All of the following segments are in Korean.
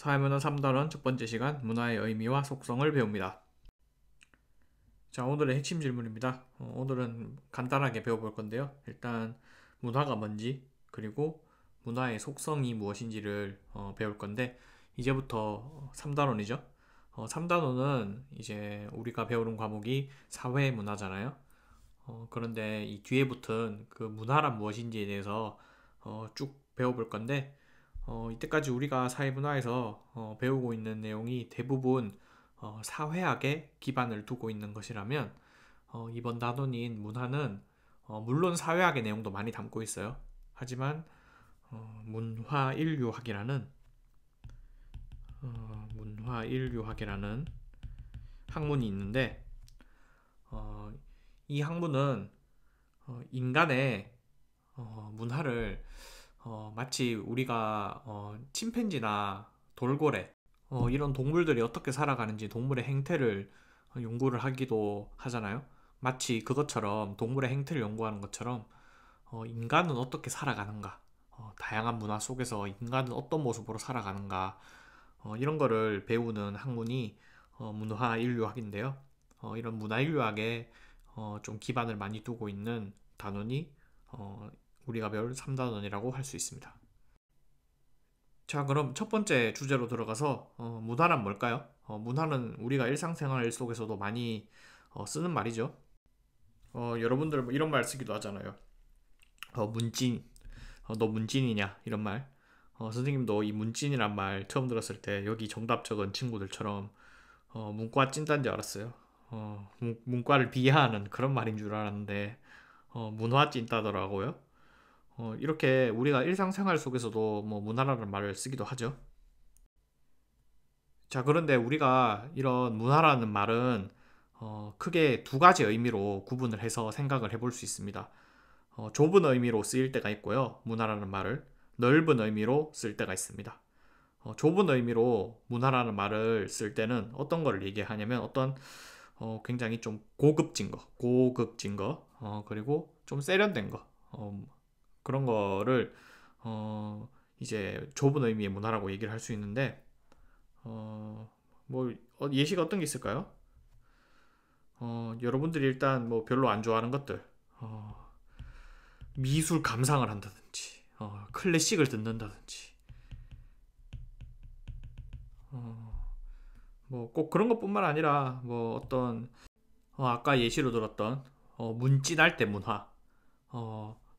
사회문화 3단원 첫 번째 시간 문화의 의미와 속성을 배웁니다. 자, 오늘의 핵심 질문입니다. 오늘은 간단하게 배워볼 건데요. 일단 문화가 뭔지 그리고 문화의 속성이 무엇인지를 배울 건데 이제부터 3단원이죠. 3단원은 이제 우리가 배우는 과목이 사회문화잖아요. 그런데 이 뒤에 붙은 그 문화란 무엇인지에 대해서 쭉 배워볼 건데 이때까지 우리가 사회문화에서 배우고 있는 내용이 대부분 사회학에 기반을 두고 있는 것이라면 이번 단원인 문화는 물론 사회학의 내용도 많이 담고 있어요. 하지만 문화인류학이라는 학문이 있는데 이 학문은 인간의 문화를 마치 우리가 침팬지나 돌고래 이런 동물들이 어떻게 살아가는지 동물의 행태를 연구를 하기도 하잖아요. 마치 그것처럼 동물의 행태를 연구하는 것처럼 인간은 어떻게 살아가는가, 다양한 문화 속에서 인간은 어떤 모습으로 살아가는가 이런 거를 배우는 학문이 문화인류학인데요. 이런 문화인류학에 좀 기반을 많이 두고 있는 단원이 우리가 배울 3단원이라고 할 수 있습니다. 자, 그럼 첫 번째 주제로 들어가서 문화란 뭘까요? 문화는 우리가 일상생활 속에서도 많이 쓰는 말이죠. 여러분들 뭐 이런 말 쓰기도 하잖아요. 문찐, 너 문찐이냐? 이런 말. 선생님도 이 문찐이란 말 처음 들었을 때 여기 정답 적은 친구들처럼 문과 찐따인 줄 알았어요. 문과를 비하하는 그런 말인 줄 알았는데 문화 찐따더라고요. 이렇게 우리가 일상생활 속에서도 뭐 문화라는 말을 쓰기도 하죠. 자, 그런데 우리가 이런 문화라는 말은 크게 두 가지 의미로 구분을 해서 생각을 해볼 수 있습니다. 좁은 의미로 쓰일 때가 있고요. 문화라는 말을 넓은 의미로 쓸 때가 있습니다. 좁은 의미로 문화라는 말을 쓸 때는 어떤 거를 얘기하냐면 어떤 굉장히 좀 고급진 거, 그리고 좀 세련된 거, 그런 거를 이제 좁은 의미의 문화라고 얘기를 할 수 있는데 뭐 예시가 어떤 게 있을까요? 여러분들이 일단 뭐 별로 안 좋아하는 것들, 미술 감상을 한다든지, 클래식을 듣는다든지, 뭐 꼭 그런 것뿐만 아니라 뭐 어떤 아까 예시로 들었던 문찐할 때 문화,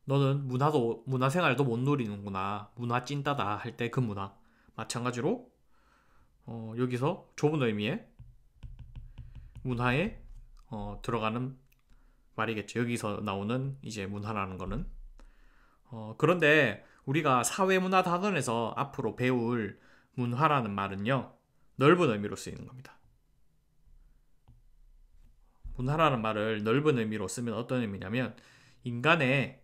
너는 문화생활도 못 누리는구나, 문화 찐따다 할 때 그 문화, 마찬가지로 여기서 좁은 의미의 문화에 들어가는 말이겠죠. 여기서 나오는 이제 문화라는 거는 그런데 우리가 사회문화 단원에서 앞으로 배울 문화라는 말은요, 넓은 의미로 쓰이는 겁니다. 문화라는 말을 넓은 의미로 쓰면 어떤 의미냐면 인간의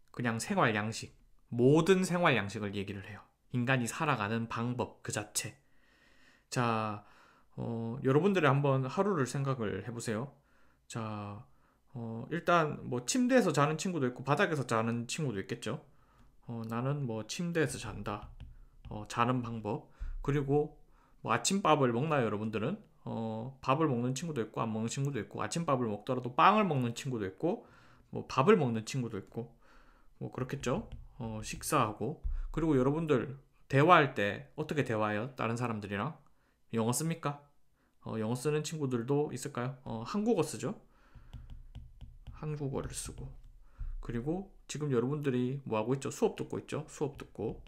그냥 생활 양식, 모든 생활 양식을 얘기를 해요. 인간이 살아가는 방법 그 자체. 자, 여러분들이 한번 하루를 생각을 해보세요. 자, 일단 뭐 침대에서 자는 친구도 있고 바닥에서 자는 친구도 있겠죠. 나는 뭐 침대에서 잔다. 자는 방법. 그리고 뭐 아침밥을 먹나요, 여러분들은? 밥을 먹는 친구도 있고 안 먹는 친구도 있고 아침밥을 먹더라도 빵을 먹는 친구도 있고 뭐 밥을 먹는 친구도 있고 뭐 그렇겠죠. 식사하고 그리고 여러분들 대화할 때 어떻게 대화해요? 다른 사람들이랑 영어 씁니까? 영어 쓰는 친구들도 있을까요? 한국어 쓰죠. 한국어를 쓰고 그리고 지금 여러분들이 뭐 하고 있죠? 수업 듣고 있죠. 수업 듣고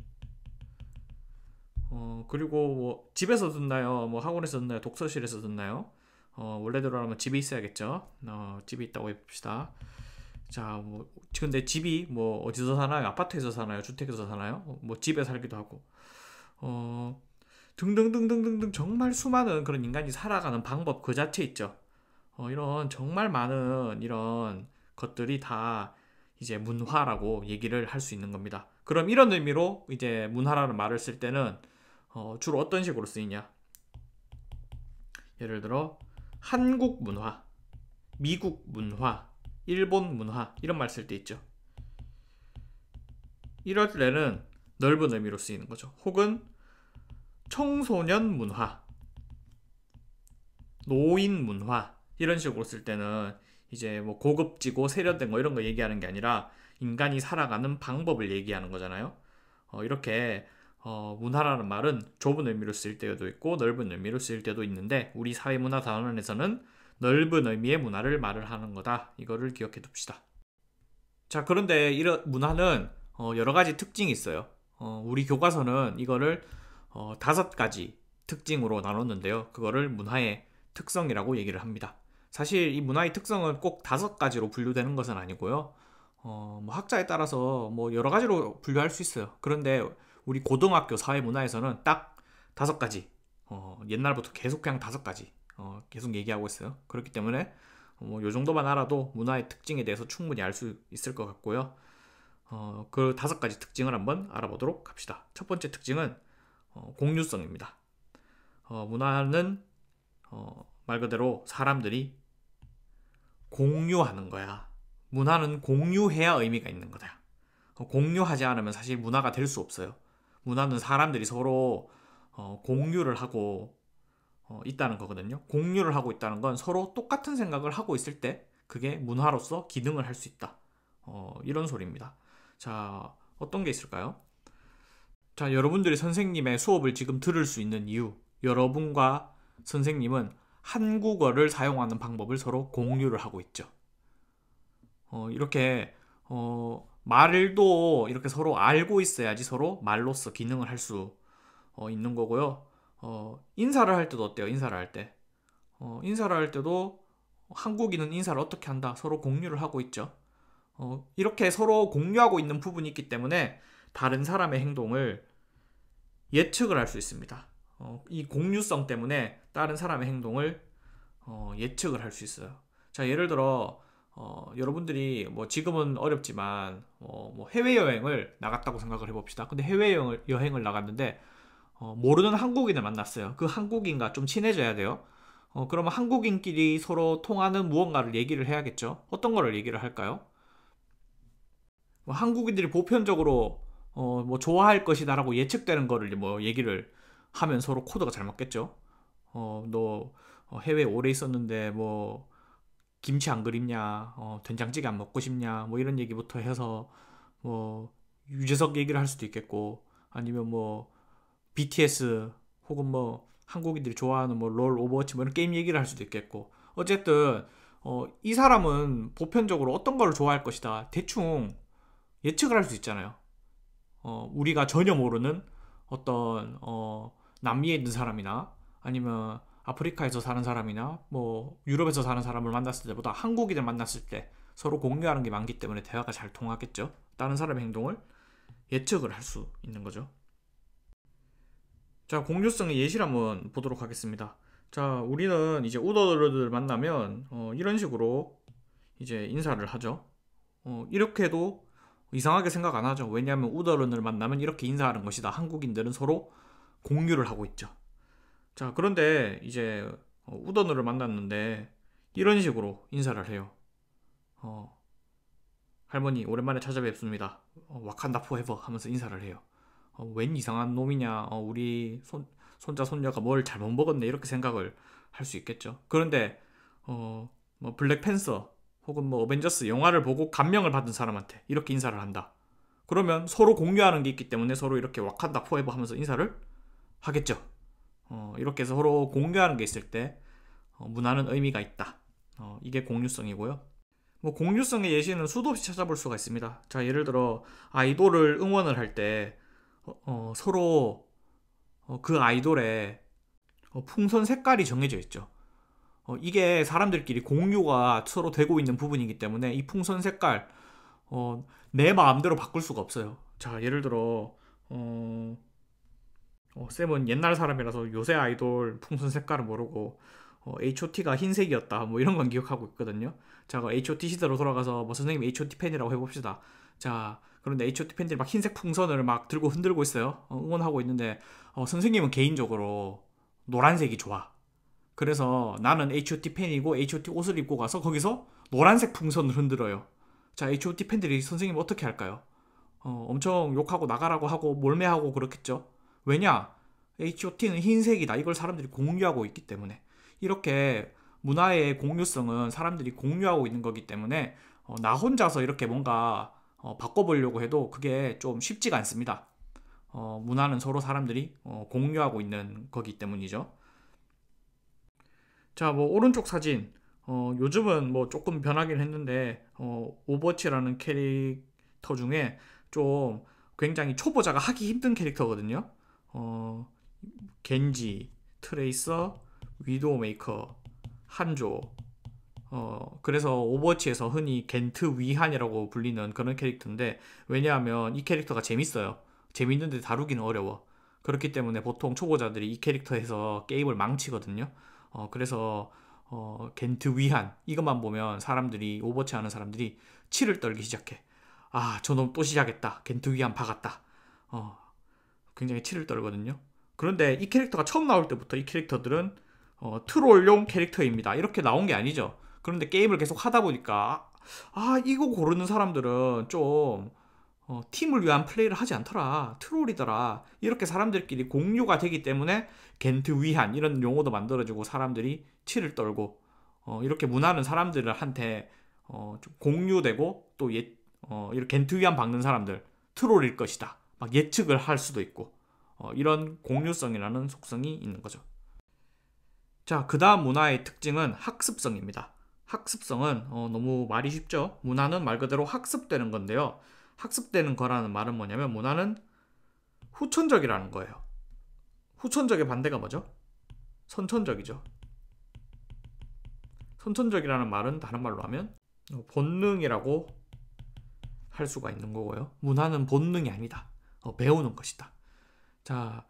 그리고 뭐 집에서 듣나요? 뭐 학원에서 듣나요? 독서실에서 듣나요? 원래대로라면 집에 있어야겠죠. 집에 있다고 해봅시다. 자, 뭐 근데 집이 뭐 어디서 사나요? 아파트에서 사나요? 주택에서 사나요? 뭐 집에 살기도 하고 등등등등등등 정말 수많은 그런 인간이 살아가는 방법 그 자체 있죠. 이런 정말 많은 이런 것들이 다 이제 문화라고 얘기를 할 수 있는 겁니다. 그럼 이런 의미로 이제 문화라는 말을 쓸 때는 주로 어떤 식으로 쓰이냐? 예를 들어 한국 문화, 미국 문화, 일본 문화 이런 말 쓸 때 있죠. 이럴 때는 넓은 의미로 쓰이는 거죠. 혹은 청소년 문화, 노인 문화 이런 식으로 쓸 때는 이제 뭐 고급지고 세련된 거 이런 거 얘기하는 게 아니라 인간이 살아가는 방법을 얘기하는 거잖아요. 이렇게 문화라는 말은 좁은 의미로 쓰일 때도 있고 넓은 의미로 쓰일 때도 있는데 우리 사회문화 단원에서는 넓은 의미의 문화를 말을 하는 거다. 이거를 기억해 둡시다. 자, 그런데 이런 문화는 여러 가지 특징이 있어요. 우리 교과서는 이거를 5가지 특징으로 나눴는데요. 그거를 문화의 특성이라고 얘기를 합니다. 사실 이 문화의 특성은 꼭 5가지로 분류되는 것은 아니고요. 뭐 학자에 따라서 뭐 여러 가지로 분류할 수 있어요. 그런데 우리 고등학교 사회문화에서는 딱 5가지, 옛날부터 계속 그냥 5가지 계속 얘기하고 있어요. 그렇기 때문에 뭐 요 정도만 알아도 문화의 특징에 대해서 충분히 알 수 있을 것 같고요. 그 5가지 특징을 한번 알아보도록 합시다. 첫 번째 특징은 공유성입니다. 문화는 말 그대로 사람들이 공유하는 거야. 문화는 공유해야 의미가 있는 거다. 공유하지 않으면 사실 문화가 될 수 없어요. 문화는 사람들이 서로 공유를 하고 있다는 거거든요. 공유를 하고 있다는 건 서로 똑같은 생각을 하고 있을 때 그게 문화로서 기능을 할 수 있다. 이런 소리입니다. 자, 어떤 게 있을까요? 자, 여러분들이 선생님의 수업을 지금 들을 수 있는 이유, 여러분과 선생님은 한국어를 사용하는 방법을 서로 공유를 하고 있죠. 이렇게 말도 이렇게 서로 알고 있어야지 서로 말로써 기능을 할 수 있는 거고요. 인사를 할 때도 어때요? 인사를 할 때. 인사를 할 때도 한국인은 인사를 어떻게 한다? 서로 공유를 하고 있죠. 이렇게 서로 공유하고 있는 부분이 있기 때문에 다른 사람의 행동을 예측을 할 수 있습니다. 이 공유성 때문에 다른 사람의 행동을 예측을 을 수 있어요. 자, 예를 들어 여러분들이 뭐 지금은 어렵지만 뭐 해외여행을 나갔다고 생각을 해봅시다. 근데 해외여행을 나갔는데 모르는 한국인을 만났어요. 그 한국인과 좀 친해져야 돼요. 그러면 한국인끼리 서로 통하는 무언가를 얘기를 해야겠죠. 어떤 거를 얘기를 할까요? 뭐 한국인들이 보편적으로 뭐 좋아할 것이다라고 예측되는 거를 뭐 얘기를 하면 서로 코드가 잘 맞겠죠. 너 해외 오래 있었는데 뭐 김치 안 그립냐, 된장찌개 안 먹고 싶냐, 뭐 이런 얘기부터 해서 뭐 유재석 얘기를 할 수도 있겠고, 아니면 뭐 BTS 혹은 뭐 한국인들이 좋아하는 뭐 롤, 오버워치 뭐 이런 게임 얘기를 할 수도 있겠고, 어쨌든 이 사람은 보편적으로 어떤 걸 좋아할 것이다 대충 예측을 할 수 있잖아요. 우리가 전혀 모르는 어떤 남미에 있는 사람이나 아니면 아프리카에서 사는 사람이나 뭐 유럽에서 사는 사람을 만났을 때보다 한국인을 만났을 때 서로 공유하는 게 많기 때문에 대화가 잘 통하겠죠. 다른 사람의 행동을 예측을 할 수 있는 거죠. 자, 공유성의 예시를 한번 보도록 하겠습니다. 자, 우리는 이제 우더러들을 만나면 이런 식으로 이제 인사를 하죠. 이렇게 해도 이상하게 생각 안 하죠. 왜냐하면 우더런을 만나면 이렇게 인사하는 것이다. 한국인들은 서로 공유를 하고 있죠. 자, 그런데 이제 우더너를 만났는데 이런 식으로 인사를 해요. 할머니 오랜만에 찾아뵙습니다. 와칸다 포에버 하면서 인사를 해요. 웬 이상한 놈이냐. 우리 손자 손녀가 뭘 잘못 먹었네 이렇게 생각을 할 수 있겠죠. 그런데 뭐 블랙팬서 혹은 뭐 어벤져스 영화를 보고 감명을 받은 사람한테 이렇게 인사를 한다. 그러면 서로 공유하는 게 있기 때문에 서로 이렇게 와칸다 포에버 하면서 인사를 하겠죠. 이렇게 해서 서로 공유하는 게 있을 때 문화는 의미가 있다. 이게 공유성이고요. 뭐 공유성의 예시는 수도 없이 찾아볼 수가 있습니다. 자, 예를 들어 아이돌을 응원을 할 때 서로 그 아이돌의 풍선 색깔이 정해져 있죠. 이게 사람들끼리 공유가 서로 되고 있는 부분이기 때문에 이 풍선 색깔 내 마음대로 바꿀 수가 없어요. 자, 예를 들어 쌤은 옛날 사람이라서 요새 아이돌 풍선 색깔을 모르고 H.O.T가 흰색이었다 뭐 이런 건 기억하고 있거든요. 자, H.O.T 시대로 돌아가서 뭐 선생님 H.O.T 팬이라고 해봅시다. 자, 그런데 H.O.T 팬들이 막 흰색 풍선을 막 들고 흔들고 있어요. 응원하고 있는데 선생님은 개인적으로 노란색이 좋아. 그래서 나는 H.O.T 팬이고 H.O.T 옷을 입고 가서 거기서 노란색 풍선을 흔들어요. 자, H.O.T 팬들이 선생님 어떻게 할까요? 엄청 욕하고 나가라고 하고 몰매하고 그렇겠죠. 왜냐? H.O.T는 흰색이다. 이걸 사람들이 공유하고 있기 때문에 이렇게 문화의 공유성은 사람들이 공유하고 있는 거기 때문에 나 혼자서 이렇게 뭔가 바꿔보려고 해도 그게 좀 쉽지가 않습니다. 문화는 서로 사람들이 공유하고 있는 거기 때문이죠. 자, 뭐 오른쪽 사진 요즘은 뭐 조금 변하긴 했는데 오버워치라는 캐릭터 중에 좀 굉장히 초보자가 하기 힘든 캐릭터거든요. 겐지, 트레이서, 위도우메이커, 한조. 그래서 오버워치에서 흔히 겐트 위한이라고 불리는 그런 캐릭터인데, 왜냐하면 이 캐릭터가 재밌어요. 재밌는데 다루기는 어려워. 그렇기 때문에 보통 초보자들이 이 캐릭터에서 게임을 망치거든요. 그래서 겐트 위한 이것만 보면 사람들이, 오버워치 하는 사람들이 치를 떨기 시작해. 아, 저놈 또 시작했다. 겐트 위한 박았다. 굉장히 치를 떨거든요. 그런데 이 캐릭터가 처음 나올 때부터 이 캐릭터들은 트롤용 캐릭터입니다. 이렇게 나온 게 아니죠. 그런데 게임을 계속 하다 보니까 이거 고르는 사람들은 좀 팀을 위한 플레이를 하지 않더라. 트롤이더라. 이렇게 사람들끼리 공유가 되기 때문에 겐트 위한 이런 용어도 만들어지고 사람들이 치를 떨고 이렇게 문화는 사람들한테 좀 공유되고 또 이렇게 겐트 위한 박는 사람들 트롤일 것이다. 막 예측을 할 수도 있고 이런 공유성이라는 속성이 있는 거죠. 자, 그 다음 문화의 특징은 학습성입니다. 학습성은 너무 말이 쉽죠? 문화는 말 그대로 학습되는 건데요. 학습되는 거라는 말은 뭐냐면 문화는 후천적이라는 거예요. 후천적의 반대가 뭐죠? 선천적이죠. 선천적이라는 말은 다른 말로 하면 본능이라고 할 수가 있는 거고요. 문화는 본능이 아니다. 배우는 것이다. 자,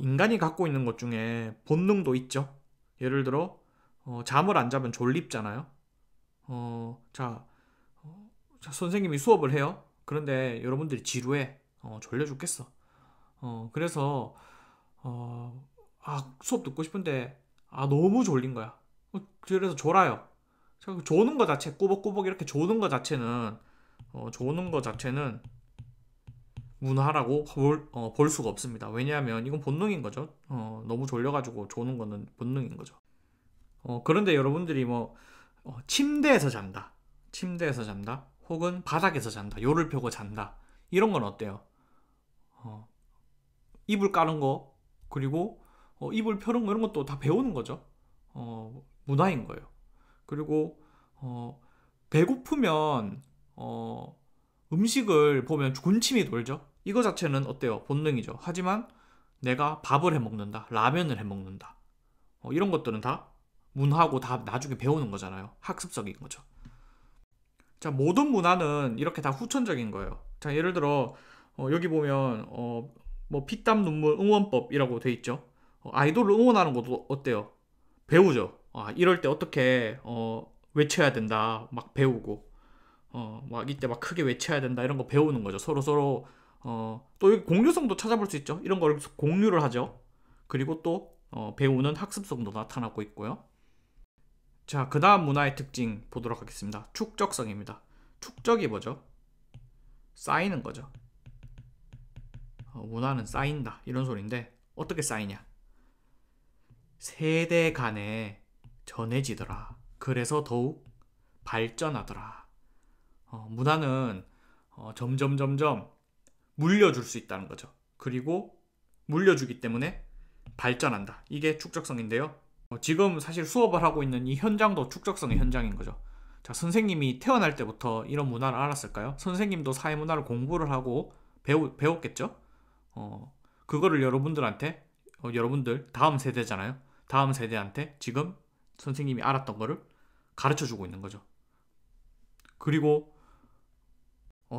인간이 갖고 있는 것 중에 본능도 있죠. 예를 들어 잠을 안 자면 졸립잖아요. 자, 선생님이 수업을 해요. 그런데 여러분들이 지루해. 졸려 죽겠어. 그래서 수업 듣고 싶은데 너무 졸린 거야. 그래서 졸아요. 자, 조는 거 자체, 꾸벅꾸벅 이렇게 조는 거 자체는 문화라고 볼 수가 없습니다. 왜냐하면 이건 본능인 거죠. 너무 졸려가지고 조는 거는 본능인 거죠. 그런데 여러분들이 뭐 침대에서 잔다, 혹은 바닥에서 잔다, 요를 펴고 잔다, 이런 건 어때요? 이불 까는 거, 그리고 이불 펴는 거 이런 것도 다 배우는 거죠. 문화인 거예요. 그리고 배고프면 음식을 보면 군침이 돌죠. 이거 자체는 어때요? 본능이죠. 하지만 내가 밥을 해 먹는다, 라면을 해 먹는다, 이런 것들은 다 문화고 다 나중에 배우는 거잖아요. 학습적인 거죠. 자, 모든 문화는 이렇게 다 후천적인 거예요. 자, 예를 들어 여기 보면 뭐 피땀 눈물 응원법이라고 돼 있죠. 아이돌을 응원하는 것도 어때요? 배우죠. 이럴 때 어떻게 외쳐야 된다 막 배우고 막 이때 막 크게 외쳐야 된다 이런 거 배우는 거죠. 서로 서로 또 여기 공유성도 찾아볼 수 있죠. 이런 걸 공유를 하죠. 그리고 또 배우는 학습성도 나타나고 있고요. 자, 그 다음 문화의 특징 보도록 하겠습니다. 축적성입니다. 축적이 뭐죠? 쌓이는 거죠. 문화는 쌓인다 이런 소리인데 어떻게 쌓이냐? 세대 간에 전해지더라. 그래서 더욱 발전하더라. 문화는 점점 물려줄 수 있다는 거죠. 그리고 물려주기 때문에 발전한다. 이게 축적성인데요. 지금 사실 수업을 하고 있는 이 현장도 축적성의 현장인 거죠. 자, 선생님이 태어날 때부터 이런 문화를 알았을까요? 선생님도 사회문화를 공부를 하고 배웠겠죠? 그거를 여러분들한테 여러분들 다음 세대잖아요. 다음 세대한테 지금 선생님이 알았던 거를 가르쳐 주고 있는 거죠. 그리고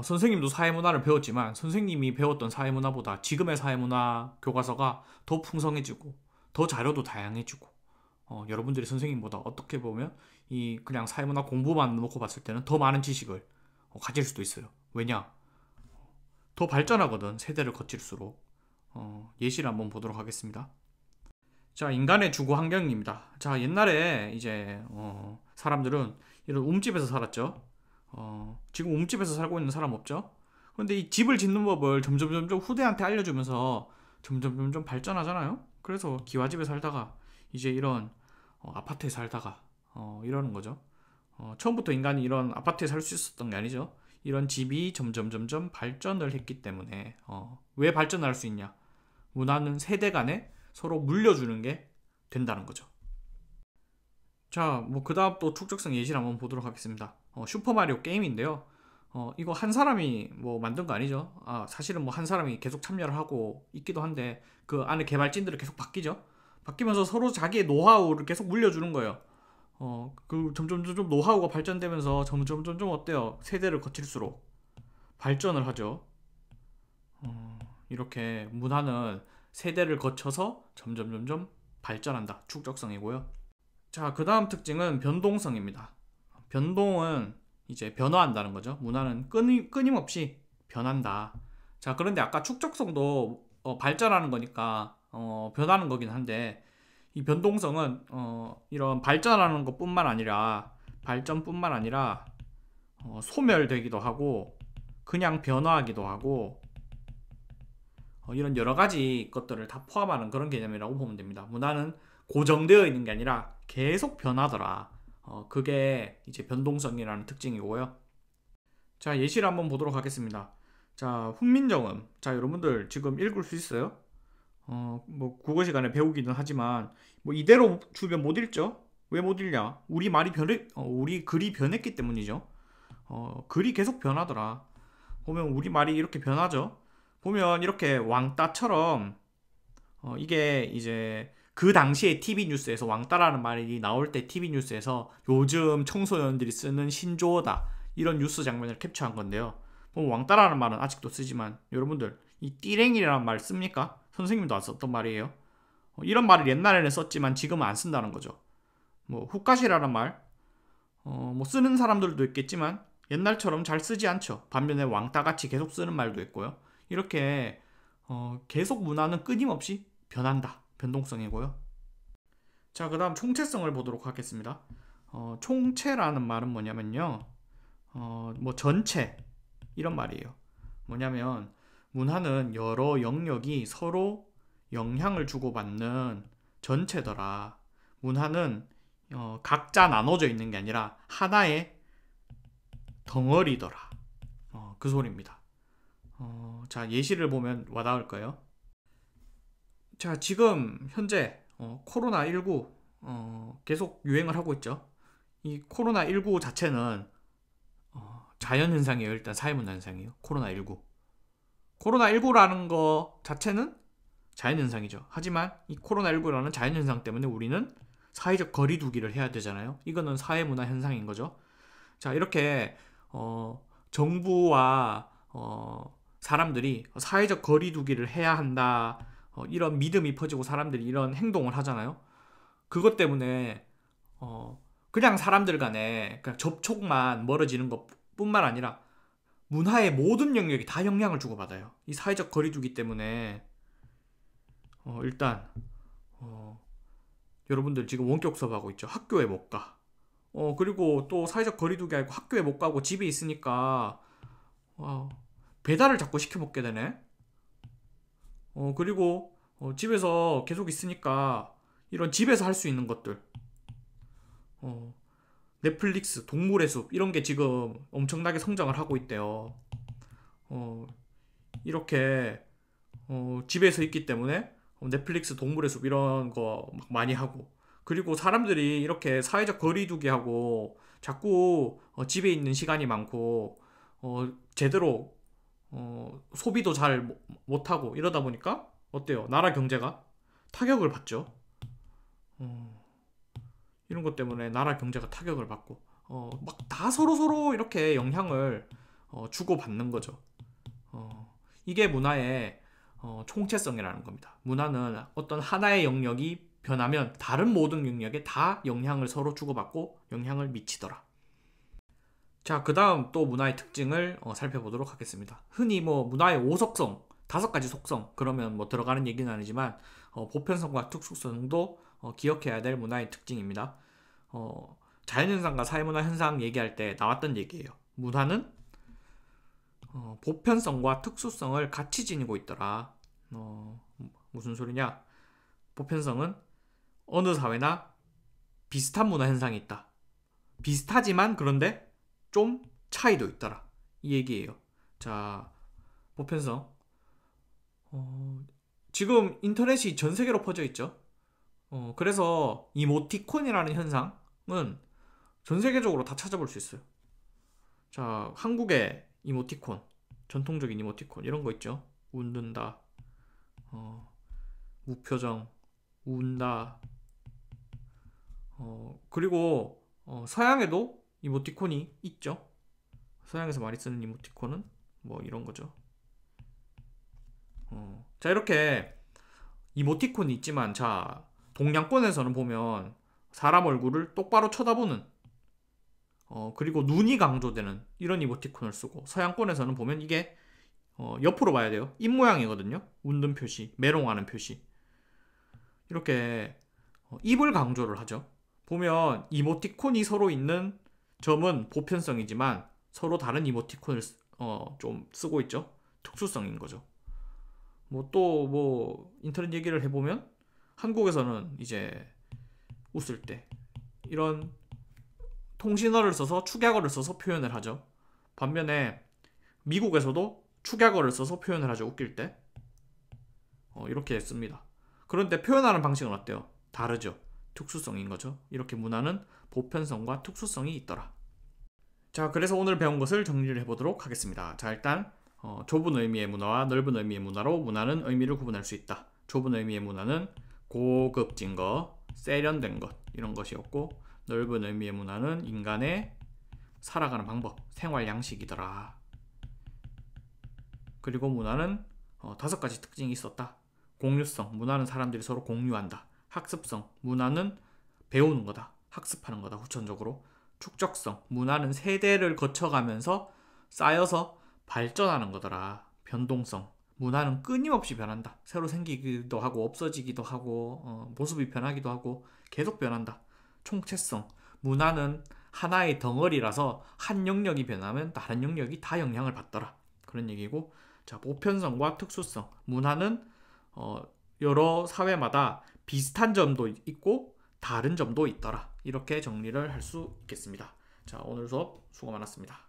선생님도 사회문화를 배웠지만 선생님이 배웠던 사회문화보다 지금의 사회문화 교과서가 더 풍성해지고 더 자료도 다양해지고 여러분들이 선생님보다 어떻게 보면 이 그냥 사회문화 공부만 놓고 봤을 때는 더 많은 지식을 가질 수도 있어요. 왜냐? 더 발전하거든. 세대를 거칠수록. 예시를 한번 보도록 하겠습니다. 자, 인간의 주거 환경입니다. 자, 옛날에 이제 사람들은 이런 움집에서 살았죠. 지금 움집에서 살고 있는 사람 없죠? 그런데 이 집을 짓는 법을 점점 후대한테 알려주면서 점점 발전하잖아요. 그래서 기와집에 살다가 이제 이런 아파트에 살다가 이러는 거죠. 처음부터 인간이 이런 아파트에 살 수 있었던 게 아니죠. 이런 집이 점점 발전을 했기 때문에 왜 발전을 할 수 있냐? 문화는 세대 간에 서로 물려주는 게 된다는 거죠. 자, 뭐 그 다음 또 축적성 예시를 한번 보도록 하겠습니다. 슈퍼마리오 게임인데요. 이거 한 사람이 뭐 만든 거 아니죠. 사실은 뭐 한 사람이 계속 참여를 하고 있기도 한데 그 안에 개발진들이 계속 바뀌죠. 바뀌면서 서로 자기의 노하우를 계속 물려주는 거예요. 그 점점 노하우가 발전되면서 점점 어때요? 세대를 거칠수록 발전을 하죠. 이렇게 문화는 세대를 거쳐서 점점 발전한다. 축적성이고요. 자, 그 다음 특징은 변동성입니다. 변동은 이제 변화한다는 거죠. 문화는 끊임없이 변한다. 자, 그런데 아까 축적성도 발전하는 거니까 변하는 거긴 한데 이 변동성은 이런 발전하는 것뿐만 아니라 발전뿐만 아니라 소멸되기도 하고 그냥 변화하기도 하고 이런 여러 가지 것들을 다 포함하는 그런 개념이라고 보면 됩니다. 문화는 고정되어 있는 게 아니라 계속 변하더라. 그게 이제 변동성이라는 특징이고요. 자, 예시를 한번 보도록 하겠습니다. 자, 훈민정음. 자, 여러분들 지금 읽을 수 있어요? 뭐 국어 시간에 배우기는 하지만 뭐 이대로 주면 못 읽죠? 왜 못 읽냐? 우리 글이 변했기 때문이죠. 글이 계속 변하더라. 보면 우리 말이 이렇게 변하죠. 보면 이렇게 왕따처럼 이게 이제 그 당시에 TV 뉴스에서 왕따라는 말이 나올 때 TV 뉴스에서 요즘 청소년들이 쓰는 신조어다 이런 뉴스 장면을 캡처한 건데요. 뭐 왕따라는 말은 아직도 쓰지만 여러분들 이 띠랭이라는 말 씁니까? 선생님도 안 썼던 말이에요. 이런 말을 옛날에는 썼지만 지금은 안 쓴다는 거죠. 뭐 훅가시라는 말, 뭐 쓰는 사람들도 있겠지만 옛날처럼 잘 쓰지 않죠. 반면에 왕따같이 계속 쓰는 말도 있고요. 이렇게 계속 문화는 끊임없이 변한다. 변동성이고요. 자, 그 다음 총체성을 보도록 하겠습니다. 총체라는 말은 뭐냐면요. 뭐 전체 이런 말이에요. 뭐냐면 문화는 여러 영역이 서로 영향을 주고받는 전체더라. 문화는 각자 나눠져 있는 게 아니라 하나의 덩어리더라. 그 소리입니다. 자, 예시를 보면 와닿을까요? 자, 지금 현재 코로나19 계속 유행을 하고 있죠. 이 코로나19 자체는 자연현상이에요. 일단 사회문화현상이에요. 코로나19라는 거 자체는 자연현상이죠. 하지만 이 코로나19라는 자연현상 때문에 우리는 사회적 거리두기를 해야 되잖아요. 이거는 사회문화현상인 거죠. 자, 이렇게 정부와 사람들이 사회적 거리두기를 해야 한다. 이런 믿음이 퍼지고 사람들이 이런 행동을 하잖아요. 그것 때문에 그냥 사람들 간에 그냥 접촉만 멀어지는 것뿐만 아니라 문화의 모든 영역이 다 영향을 주고받아요. 이 사회적 거리두기 때문에 일단 여러분들 지금 원격 수업하고 있죠. 학교에 못 가. 그리고 또 사회적 거리두기 하고 학교에 못 가고 집에 있으니까 배달을 자꾸 시켜 먹게 되네. 그리고 집에서 계속 있으니까 이런 집에서 할 수 있는 것들 넷플릭스, 동물의 숲 이런 게 지금 엄청나게 성장을 하고 있대요. 이렇게 집에서 있기 때문에 넷플릭스, 동물의 숲 이런 거 막 많이 하고 그리고 사람들이 이렇게 사회적 거리두기 하고 자꾸 집에 있는 시간이 많고 제대로 소비도 잘 못하고 이러다 보니까 어때요? 나라 경제가 타격을 받죠. 이런 것 때문에 나라 경제가 타격을 받고 막 다 서로 이렇게 영향을 주고받는 거죠. 이게 문화의 총체성이라는 겁니다. 문화는 어떤 하나의 영역이 변하면 다른 모든 영역에 다 영향을 서로 주고받고 영향을 미치더라. 자, 그 다음 또 문화의 특징을 살펴보도록 하겠습니다. 흔히 뭐 문화의 5속성, 5가지 속성 그러면 뭐 들어가는 얘기는 아니지만 보편성과 특수성도 기억해야 될 문화의 특징입니다. 자연현상과 사회문화현상 얘기할 때 나왔던 얘기예요. 문화는 보편성과 특수성을 같이 지니고 있더라. 무슨 소리냐? 보편성은 어느 사회나 비슷한 문화 현상이 있다. 비슷하지만 그런데 좀 차이도 있더라. 이 얘기예요. 자, 보편성. 지금 인터넷이 전 세계로 퍼져 있죠. 그래서 이모티콘이라는 현상은 전 세계적으로 다 찾아볼 수 있어요. 자, 한국의 이모티콘, 전통적인 이모티콘 이런 거 있죠. 웃는다, 무표정, 운다. 그리고 서양에도 이모티콘이 있죠. 서양에서 많이 쓰는 이모티콘은 뭐 이런 거죠. 자, 이렇게 이모티콘이 있지만, 자, 동양권에서는 보면 사람 얼굴을 똑바로 쳐다보는 그리고 눈이 강조되는 이런 이모티콘을 쓰고, 서양권에서는 보면 이게 옆으로 봐야 돼요. 입 모양이거든요. 웃는 표시, 메롱하는 표시. 이렇게 입을 강조를 하죠. 보면 이모티콘이 서로 있는 점은 보편성이지만 서로 다른 이모티콘을 좀 쓰고 있죠. 특수성인 거죠. 뭐 또 뭐 인터넷 얘기를 해보면 한국에서는 이제 웃을 때 이런 통신어를 써서 축약어를 써서 표현을 하죠. 반면에 미국에서도 축약어를 써서 표현을 하죠. 웃길 때 이렇게 씁니다. 그런데 표현하는 방식은 어때요? 다르죠. 특수성인 거죠. 이렇게 문화는 보편성과 특수성이 있더라. 자, 그래서 오늘 배운 것을 정리를 해보도록 하겠습니다. 자, 일단 좁은 의미의 문화와 넓은 의미의 문화로 문화는 의미를 구분할 수 있다. 좁은 의미의 문화는 고급진 것, 세련된 것 이런 것이었고, 넓은 의미의 문화는 인간의 살아가는 방법, 생활 양식이더라. 그리고 문화는 5가지 특징이 있었다. 공유성, 문화는 사람들이 서로 공유한다. 학습성, 문화는 배우는 거다. 학습하는 거다. 후천적으로. 축적성, 문화는 세대를 거쳐가면서 쌓여서 발전하는 거더라. 변동성, 문화는 끊임없이 변한다. 새로 생기기도 하고 없어지기도 하고 모습이 변하기도 하고 계속 변한다. 총체성, 문화는 하나의 덩어리라서 한 영역이 변하면 다른 영역이 다 영향을 받더라. 그런 얘기고, 자, 보편성과 특수성, 문화는 여러 사회마다 비슷한 점도 있고 다른 점도 있더라. 이렇게 정리를 할 수 있겠습니다. 자, 오늘 수업 수고 많았습니다.